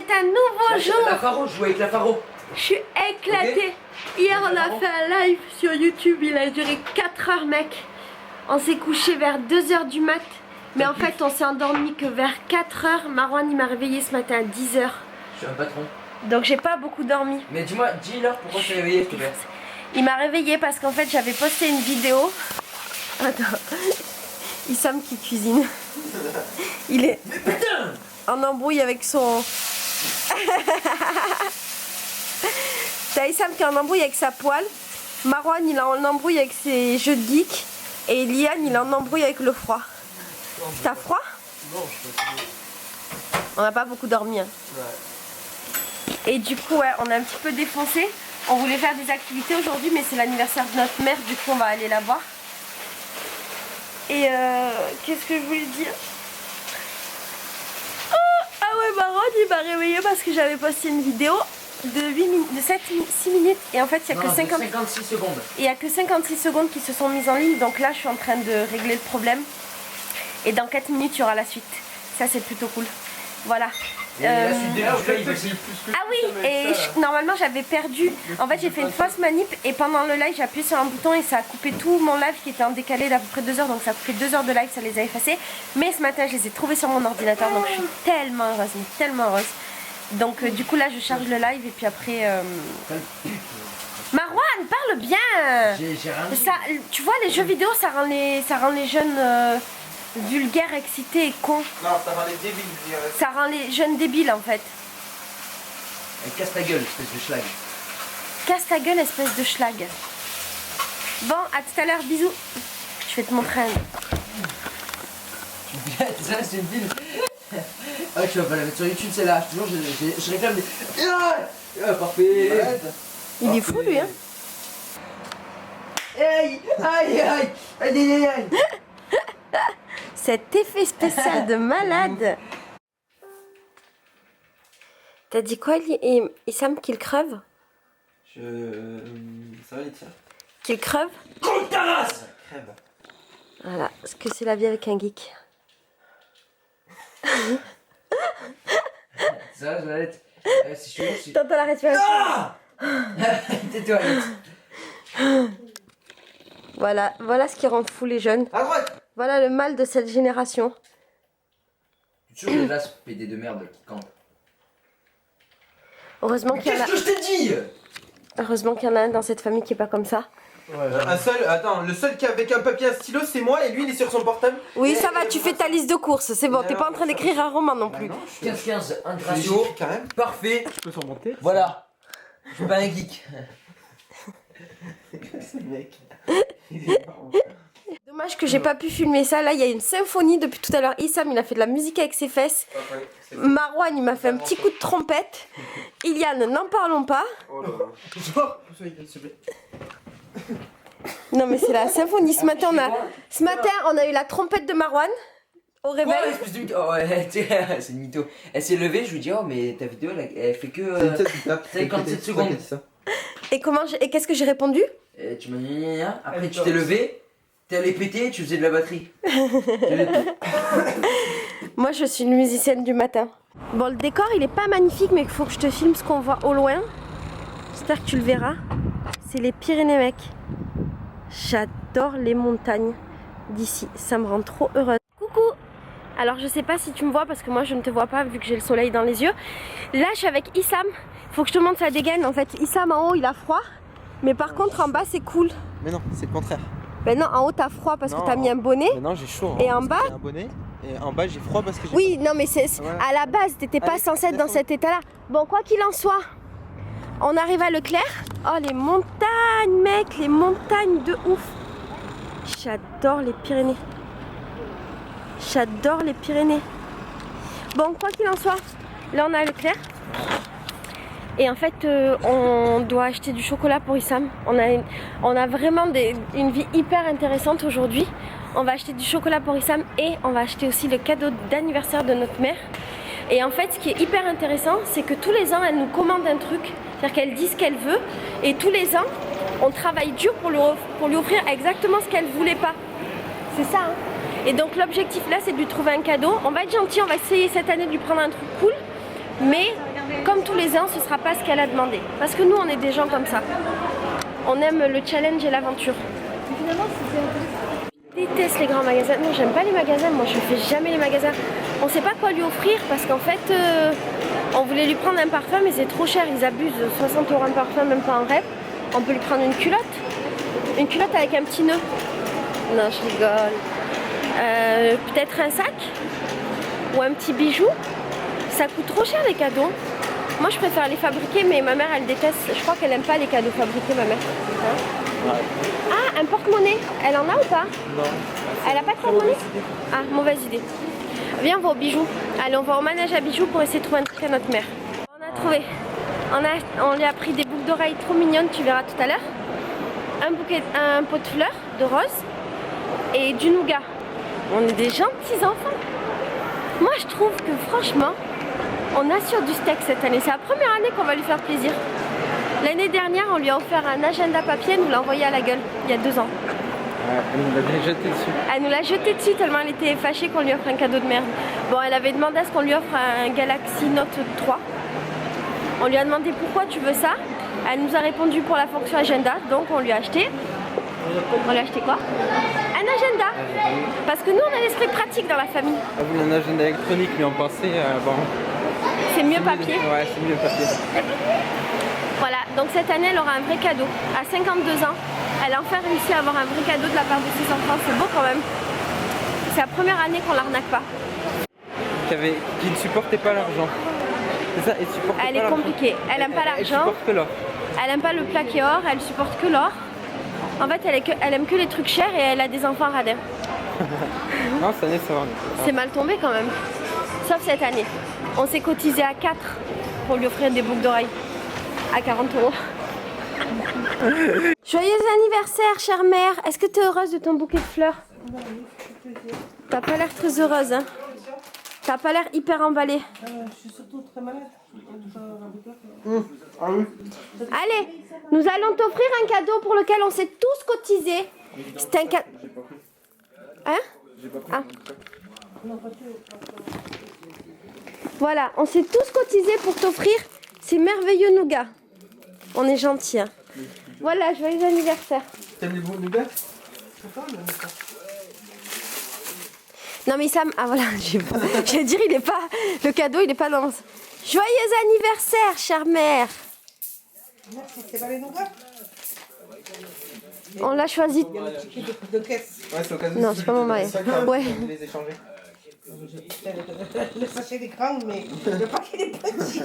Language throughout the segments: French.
c'est un nouveau jour. La Faro, je joue avec la Faro. Je suis éclatée. Hier on a fait un live sur YouTube, il a duré 4 heures mec. On s'est couché vers 2 heures du mat. Mais en fait on s'est endormi que vers 4 heures. Marwan il m'a réveillé ce matin à 10 heures. Je suis un patron. Donc j'ai pas beaucoup dormi. Mais dis-moi, dis-leur pourquoi tu t'es réveillé s'il te plaît. Il m'a réveillé parce qu'en fait j'avais posté une vidéo. Attends. Issam qui cuisine. Il est en embrouille avec son... T'as Issam qui est en embrouille avec sa poêle. Marwan il est en embrouille avec ses jeux de geek. Et Lian il est en embrouille avec le froid. T'as froid? Non, je suis pas. On n'a pas beaucoup dormi hein. Ouais. Et du coup ouais, on a un petit peu défoncé. On voulait faire des activités aujourd'hui mais c'est l'anniversaire de notre mère. Du coup on va aller la voir. Et qu'est-ce que je voulais dire? Ah ouais, Marwan il m'a réveillé parce que j'avais posté une vidéo de 6 minutes et en fait il n'y a que 56 secondes. Il n'y a que 56 secondes qui se sont mises en ligne, donc là je suis en train de régler le problème et dans 4 minutes il y aura la suite. Ça c'est plutôt cool. Voilà. La suite des live aussi. Ah oui, et normalement j'avais perdu. En fait j'ai fait une fausse manip et pendant le live j'ai appuyé sur un bouton et ça a coupé tout mon live qui était en décalé d'à peu près 2 heures. Donc ça a coupé 2 heures de live, ça les a effacés. Mais ce matin je les ai trouvés sur mon ordinateur donc je suis tellement heureuse, mais tellement heureuse. Donc du coup là je charge le live et puis après... Marwan, parle bien. J'ai rien dit. Ça, tu vois les jeux vidéo ça rend les jeunes... vulgaire, excité et con. Non, ça rend les débiles, je dirais. Ça rend les jeunes débiles en fait. Casse ta gueule, espèce de schlag. Casse ta gueule, espèce de schlag. Bon, à tout à l'heure, bisous. Je vais te montrer un... Ça, c'est une ville. Ah, tu vas pas la mettre sur YouTube, c'est là. Toujours, je réclame des. Ah, parfait. Il est fou lui, hein. Aïe, aïe, aïe, aïe, aïe, aïe. Cet effet spécial de malade. T'as dit quoi, Issam, qu'il creve? Ça va les tiens. Qu'il creve? Contre ta race. Crève. Voilà, ce que c'est la vie avec un geek. Ça, je vais être. Si je suis. T'entends la respiration? Ah. Tais-toi, Voilà, voilà ce qui rend fou les jeunes. À droite. Voilà le mal de cette génération. Toujours des lasses PD de merde qui campent. Heureusement qu'il y en a... Qu'est-ce que je t'ai dit? Heureusement qu'il y en a un dans cette famille qui est pas comme ça. Attends, le seul qui est avec un papier et un stylo c'est moi et lui il est sur son portable. Oui, ça va, tu fais ta liste de courses, c'est bon, t'es pas en train d'écrire un roman non plus. 15-15, un ratio. Quand même. Parfait. Je peux surmonter. Voilà. Je suis pas un geek. Ce mec. Dommage que j'ai pas pu filmer ça. Là, il y a une symphonie depuis tout à l'heure. Issam, il a fait de la musique avec ses fesses. Marwan, il m'a fait un petit coup de trompette. Iliane, n'en parlons pas. Oh là là. Non, mais c'est la symphonie. Ce matin, on a eu la trompette de Marwan au réveil. Ouais, espèce de mytho. Oh, ouais, c'est une mytho. Elle s'est levée, je lui dis, oh, mais ta vidéo, elle fait que 57 secondes. Et qu'est-ce que j'ai répondu? Tu m'as dit, gna, gna. Après, tu t'es levé, t'es allé péter, tu faisais de la batterie. Moi, je suis une musicienne du matin. Bon, le décor, il est pas magnifique, mais il faut que je te filme ce qu'on voit au loin. J'espère que tu le verras. C'est les Pyrénées, mec. J'adore les montagnes d'ici. Ça me rend trop heureuse. Coucou! Alors, je sais pas si tu me vois parce que moi, je ne te vois pas vu que j'ai le soleil dans les yeux. Là, je suis avec Issam. Faut que je te montre sa dégaine. En fait, Issam en haut, il a froid. Mais par contre, en bas, c'est cool. Mais non, c'est le contraire. Ben non, en haut, t'as froid parce que t'as mis un bonnet. Mais non, j'ai chaud. Et en bas? J'ai un bonnet. Et en bas, j'ai froid parce que j'ai. Oui, non, mais c'est Ouais. à la base, t'étais pas censé être dans cet état-là. Bon, quoi qu'il en soit, on arrive à Leclerc. Oh, les montagnes, mec, les montagnes de ouf. J'adore les Pyrénées. J'adore les Pyrénées. Bon, quoi qu'il en soit, là, on est à Leclerc. Et en fait, on doit acheter du chocolat pour Issam. On a vraiment une vie hyper intéressante aujourd'hui. On va acheter du chocolat pour Issam et on va acheter aussi le cadeau d'anniversaire de notre mère. Et en fait, ce qui est hyper intéressant, c'est que tous les ans, elle nous commande un truc. C'est-à-dire qu'elle dit ce qu'elle veut. Et tous les ans, on travaille dur pour lui offrir exactement ce qu'elle voulait pas. C'est ça, hein. Et donc l'objectif là, c'est de lui trouver un cadeau. On va être gentil, on va essayer cette année de lui prendre un truc cool. Mais comme tous les ans, ce sera pas ce qu'elle a demandé. Parce que nous, on est des gens comme ça. On aime le challenge et l'aventure. Je déteste les grands magasins. Non, j'aime pas les magasins. Moi, je fais jamais les magasins. On sait pas quoi lui offrir parce qu'en fait, on voulait lui prendre un parfum, mais c'est trop cher. Ils abusent. 60 € un parfum, même pas en rêve. On peut lui prendre une culotte. Une culotte avec un petit nœud. Non, je rigole. Peut-être un sac ou un petit bijou. Ça coûte trop cher les cadeaux. Moi je préfère les fabriquer, mais ma mère elle déteste. Je crois qu'elle aime pas les cadeaux fabriqués, ma mère. Hein? Ouais. Ah, un porte-monnaie. Elle en a ou pas? Non. Elle a pas de porte-monnaie? Ah, mauvaise idée. Viens, on va au bijoux. Allez, on va au manège à bijoux pour essayer de trouver un truc à notre mère. On a trouvé. On lui a pris des boucles d'oreilles trop mignonnes, tu verras tout à l'heure. Un pot de fleurs de rose et du nougat. On est des gentils enfants. Moi je trouve que franchement, on assure du steak cette année. C'est la première année qu'on va lui faire plaisir. L'année dernière, on lui a offert un agenda papier, elle nous l'a envoyé à la gueule, il y a 2 ans. Ouais, elle nous l'a jeté dessus. Elle nous l'a jeté dessus tellement elle était fâchée qu'on lui offre un cadeau de merde. Bon, elle avait demandé à ce qu'on lui offre un Galaxy Note 3. On lui a demandé pourquoi tu veux ça. Elle nous a répondu pour la fonction agenda, donc on lui a acheté. On lui a acheté quoi? Un agenda. Parce que nous on a l'esprit pratique dans la famille. Ah oui, un agenda électronique, mais on pensait bon. C'est mieux papier. Ouais, c'est mieux papier. Voilà, donc cette année elle aura un vrai cadeau. À 52 ans, elle a enfin réussi à avoir un vrai cadeau de la part de ses enfants. C'est beau quand même. C'est la première année qu'on l'arnaque pas. Qui ne supportait pas l'argent. C'est ça, elle est compliquée. Elle aime pas l'argent. Elle supporte que l'or. Elle aime pas le plaqué or, elle supporte que l'or. En fait, elle aime que les trucs chers et elle a des enfants radins. Non, cette année ça va. C'est mal tombé quand même. Sauf cette année. On s'est cotisé à 4 pour lui offrir des boucles d'oreilles. À 40 €. Joyeux anniversaire, chère mère. Est-ce que tu es heureuse de ton bouquet de fleurs? T'as pas l'air très heureuse, hein? T'as pas l'air hyper emballée. Je suis surtout très malade. Ah oui. Allez, nous allons t'offrir un cadeau pour lequel on s'est tous cotisés. C'est un cadeau. Hein? Ah. Voilà, on s'est tous cotisés pour t'offrir ces merveilleux nougats. On est gentils. Hein. Voilà, joyeux anniversaire. T'aimes les bons nougats? Non mais Sam, ah voilà, je vais dire, il est pas, le cadeau il est pas dans... Joyeux anniversaire, chère mère. Merci, c'est pas les nougats? On l'a choisi. Il y a le ticket de caisse. Ouais, c'est au cas où. Non, c'est pas mon mari. Ouais. Les échanger. Le sachet est grand, mais le paquet est petit.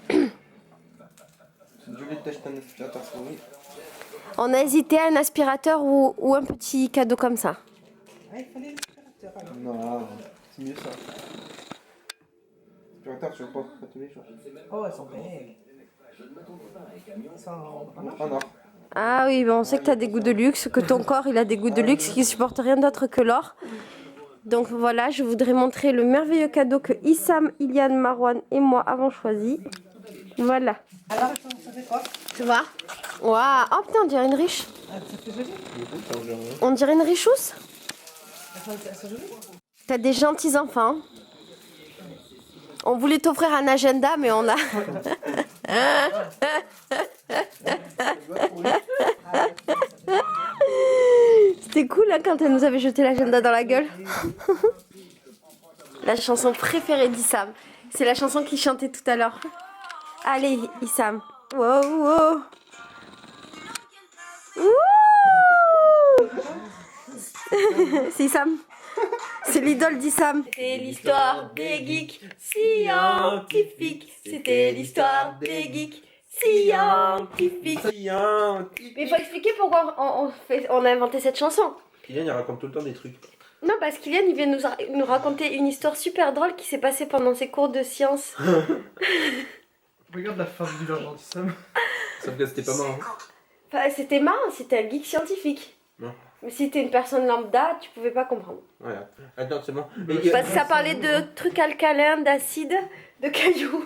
Je voulais t'acheter un aspirateur souris. On a hésité à un aspirateur ou un petit cadeau comme ça. Ah, il fallait l'aspirateur alors. Non, c'est mieux ça. Aspirateur, je pense pas tous les jours. Oh, elles sont belles. Elles sont en or. En or. Ah oui, bon, on sait que tu as des goûts de luxe, que ton corps il a des goûts de luxe qui supportent rien d'autre que l'or. Donc voilà, je voudrais montrer le merveilleux cadeau que Issam, Iliane, Marwan et moi avons choisi. Voilà. Alors, ça fait quoi? Tu vois? Waouh! Oh putain, on dirait une riche. Ah, ça fait joli. On dirait une richousse. C'est joli. T'as des gentils enfants. On voulait t'offrir un agenda, mais on a... C'était cool hein, quand elle nous avait jeté l'agenda dans la gueule. La chanson préférée d'Issam. C'est la chanson qu'il chantait tout à l'heure. Allez, Issam. Wow, wow. C'est Issam. C'est l'idole d'Issam. C'était l'histoire des geeks scientifiques. C'était l'histoire des geeks scientifiques. Mais il faut expliquer pourquoi on a inventé cette chanson. Kylian, il raconte tout le temps des trucs. Non, parce qu'Ilian, il vient nous raconter une histoire super drôle qui s'est passée pendant ses cours de sciences. Regarde la face du l'argent d'Issam. Sauf que c'était pas marrant. Enfin, c'était marrant, c'était un geek scientifique. Non. Mais si t'es une personne lambda, tu pouvais pas comprendre. Voilà. Attends, c'est bon. Parce que ça parlait de trucs alcalins, d'acides, de cailloux.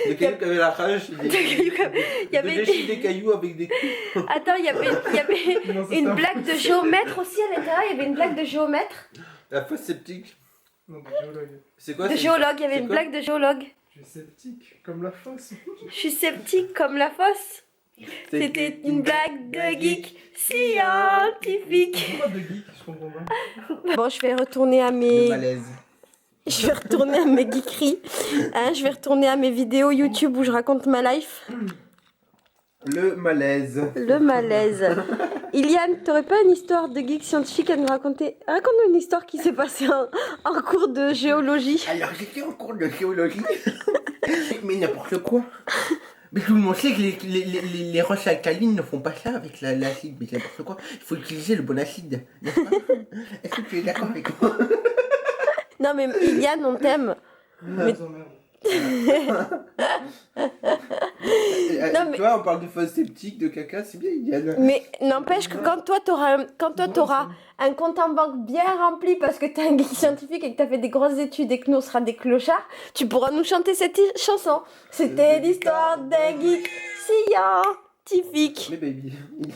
Des cailloux qui avaient la rage. De cailloux comme... Il y avait des cailloux avec des... Attends, il y avait une blague de géomètre aussi à l'intérieur. Il y avait une blague de géomètre. La fosse sceptique. Non, de géologue. C'est quoi De géologue, il y avait une blague de géologue. Je suis sceptique, comme la fosse. Je suis sceptique comme la fosse. C'était une blague de geek scientifique. Pourquoi de geek? Je comprends pas. Bon, je vais retourner à mes... Malaise. Je vais retourner à mes geekeries. Hein, je vais retourner à mes vidéos YouTube où je raconte ma life. Le malaise. Le malaise. Iliane, t'aurais pas une histoire de geek scientifique à nous raconter? Raconte-nous une histoire qui s'est passée en cours de géologie. Alors j'étais en cours de géologie, mais n'importe quoi. Mais tout le monde sait que les roches alcalines ne font pas ça avec l'acide, mais c'est n'importe quoi. Il faut utiliser le bon acide, n'est-ce pas? Est-ce que tu es d'accord avec moi? Non mais Iliane, on t'aime. Mais- Non, mais- Tu vois, on parle de fosse sceptique, de caca, c'est bien, Iliane. Mais n'empêche que quand toi t'auras un compte en banque bien rempli parce que t'es un geek scientifique et que t'as fait des grosses études et que nous on sera des clochards, tu pourras nous chanter cette chanson. C'était l'histoire d'un geek scientifique. Mais baby.